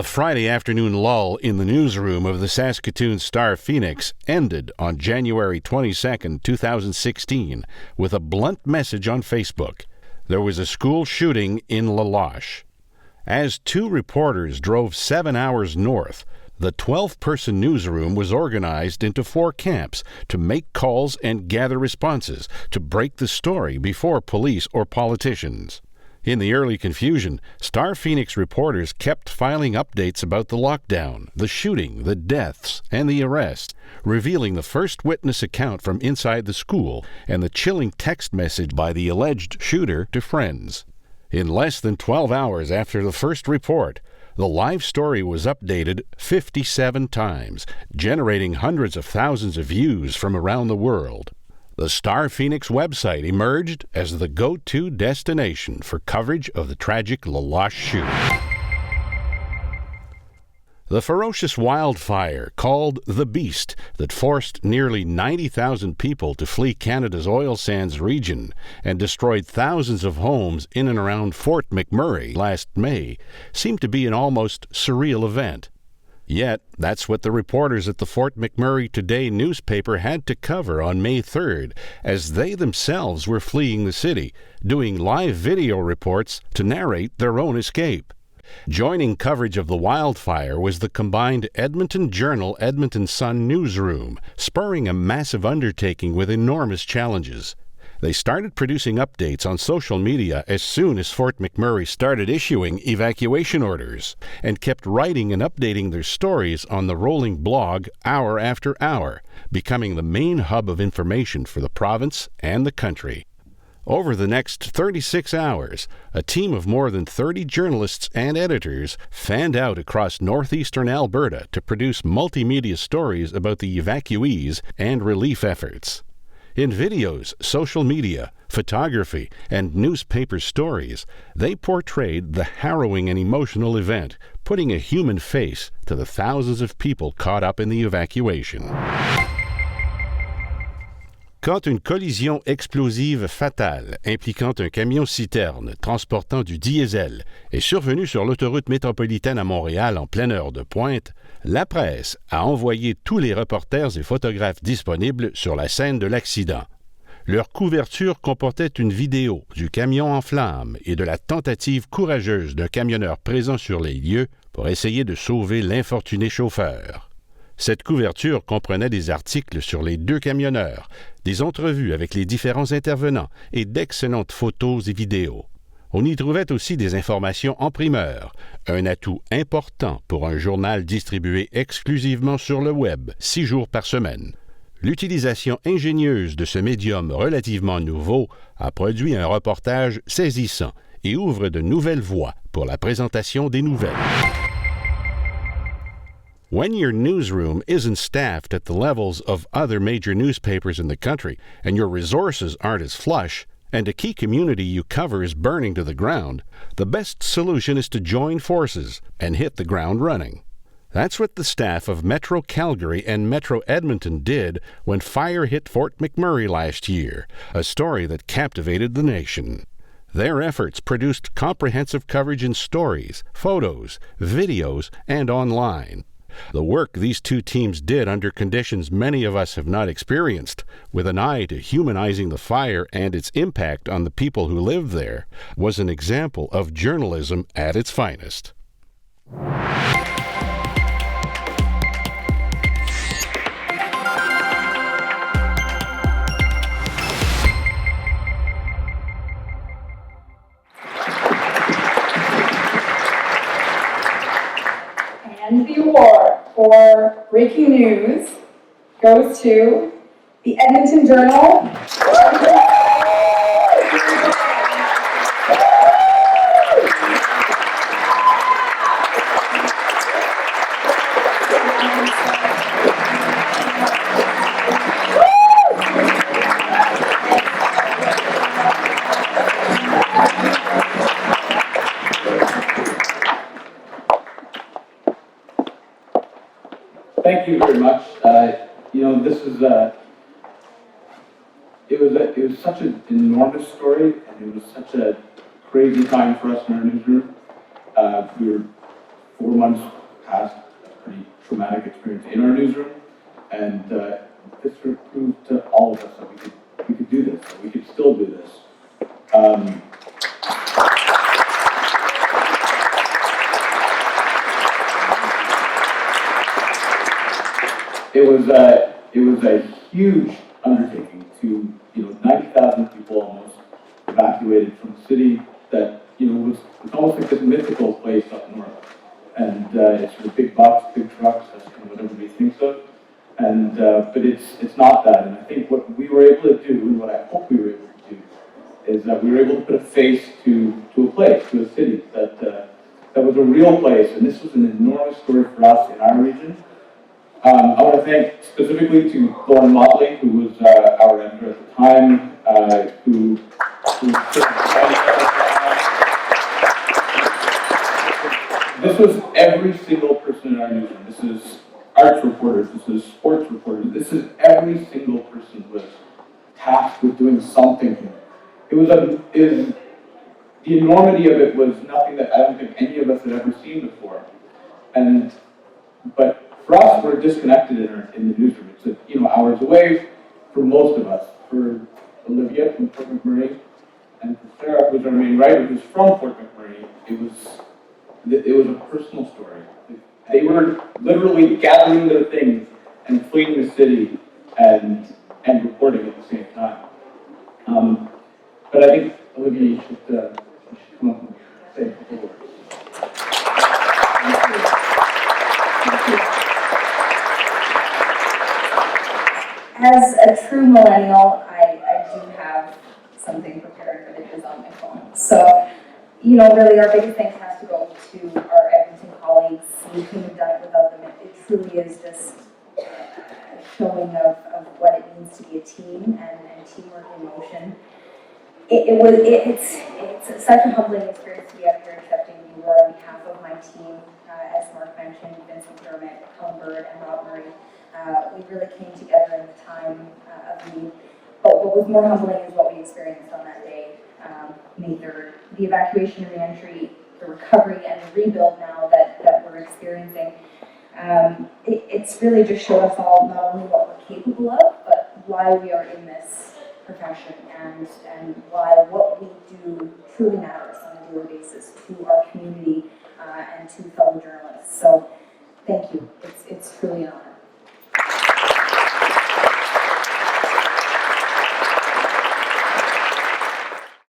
The Friday afternoon lull in the newsroom of the Saskatoon Star-Phoenix ended on January 22, 2016, with a blunt message on Facebook. There was a school shooting in La Loche. As two reporters drove 7 hours north, the 12-person newsroom was organized into 4 camps to make calls and gather responses to break the story before police or politicians. In the early confusion, Star-Phoenix reporters kept filing updates about the lockdown, the shooting, the deaths, and the arrest, revealing the first witness account from inside the school and the chilling text message by the alleged shooter to friends. In less than 12 hours after the first report, the live story was updated 57 times, generating hundreds of thousands of views from around the world. The Star-Phoenix website emerged as the go-to destination for coverage of the tragic La Loche shooting. The ferocious wildfire called the Beast that forced nearly 90,000 people to flee Canada's oil sands region and destroyed thousands of homes in and around Fort McMurray last May seemed to be an almost surreal event. Yet, that's what the reporters at the Fort McMurray Today newspaper had to cover on May 3rd, as they themselves were fleeing the city, doing live video reports to narrate their own escape. Joining coverage of the wildfire was the combined Edmonton Journal-Edmonton Sun newsroom, spurring a massive undertaking with enormous challenges. They started producing updates on social media as soon as Fort McMurray started issuing evacuation orders, and kept writing and updating their stories on the rolling blog hour after hour, becoming the main hub of information for the province and the country. Over the next 36 hours, a team of more than 30 journalists and editors fanned out across northeastern Alberta to produce multimedia stories about the evacuees and relief efforts. In videos, social media, photography, and newspaper stories, they portrayed the harrowing and emotional event, putting a human face to the thousands of people caught up in the evacuation. Quand une collision explosive fatale impliquant un camion-citerne transportant du diesel est survenue sur l'autoroute métropolitaine à Montréal en pleine heure de pointe, la presse a envoyé tous les reporters et photographes disponibles sur la scène de l'accident. Leur couverture comportait une vidéo du camion en flammes et de la tentative courageuse d'un camionneur présent sur les lieux pour essayer de sauver l'infortuné chauffeur. Cette couverture comprenait des articles sur les 2 camionneurs, des entrevues avec les différents intervenants et d'excellentes photos et vidéos. On y trouvait aussi des informations en primeur, un atout important pour un journal distribué exclusivement sur le web 6 jours par semaine. L'utilisation ingénieuse de ce médium relativement nouveau a produit un reportage saisissant et ouvre de nouvelles voies pour la présentation des nouvelles. When your newsroom isn't staffed at the levels of other major newspapers in the country, and your resources aren't as flush, and a key community you cover is burning to the ground, the best solution is to join forces and hit the ground running. That's what the staff of Metro Calgary and Metro Edmonton did when fire hit Fort McMurray last year, a story that captivated the nation. Their efforts produced comprehensive coverage in stories, photos, videos, and online. The work these two teams did under conditions many of us have not experienced, with an eye to humanizing the fire and its impact on the people who live there, was an example of journalism at its finest. And the award for breaking news goes to the Edmonton Journal. Thank you very much. This is it was such an enormous story, and it was such a crazy time for us in our newsroom. We were 4 months past a pretty traumatic experience in our newsroom, and this sort of proved to all of us that we could do this, that we could still do this. It was a huge undertaking to, 90,000 people almost evacuated from a city that, was almost like this mythical place up north. And it's sort of big bucks, big trucks, that's kind of what everybody thinks of. And, but it's not that. And I think what we were able to do, and what I hope we were able to do, is that we were able to put a face to a place, to a city that was a real place. And this was an enormous story for us in our region. I want to thank specifically to Gordon Motley, who was our editor at the time, who this was every single person in our newsroom. This is arts reporters, this is sports reporters, this is every single person was tasked with doing something here. The enormity of it was nothing that I don't think any of us had ever seen before. But for us, we're disconnected in the newsroom. It's hours away for most of us. For Olivia from Fort McMurray, and for Sarah, who's our main writer, who's from Fort McMurray, it was a personal story. They were literally gathering their things and fleeing the city and reporting at the same time. But I think Olivia, you should come up and say a couple words. As a true millennial, I do have something prepared, but it is on my phone. So, really our biggest thanks has to go to our Edmonton colleagues. We couldn't have done it without them. It truly is just a showing of what it means to be a team and teamwork in motion. It's such a humbling experience to be up here accepting the award on behalf of my team. As Marc mentioned, Vincent Dermott, Colin Bird, and Rob Murray. We really came together in the time of need. But what was more humbling is what we experienced on that day, May 3rd. The evacuation and reentry, the recovery and the rebuild now that we're experiencing. It's really just showed us all not only what we're capable of, but why we are in this profession and why what we do truly matters.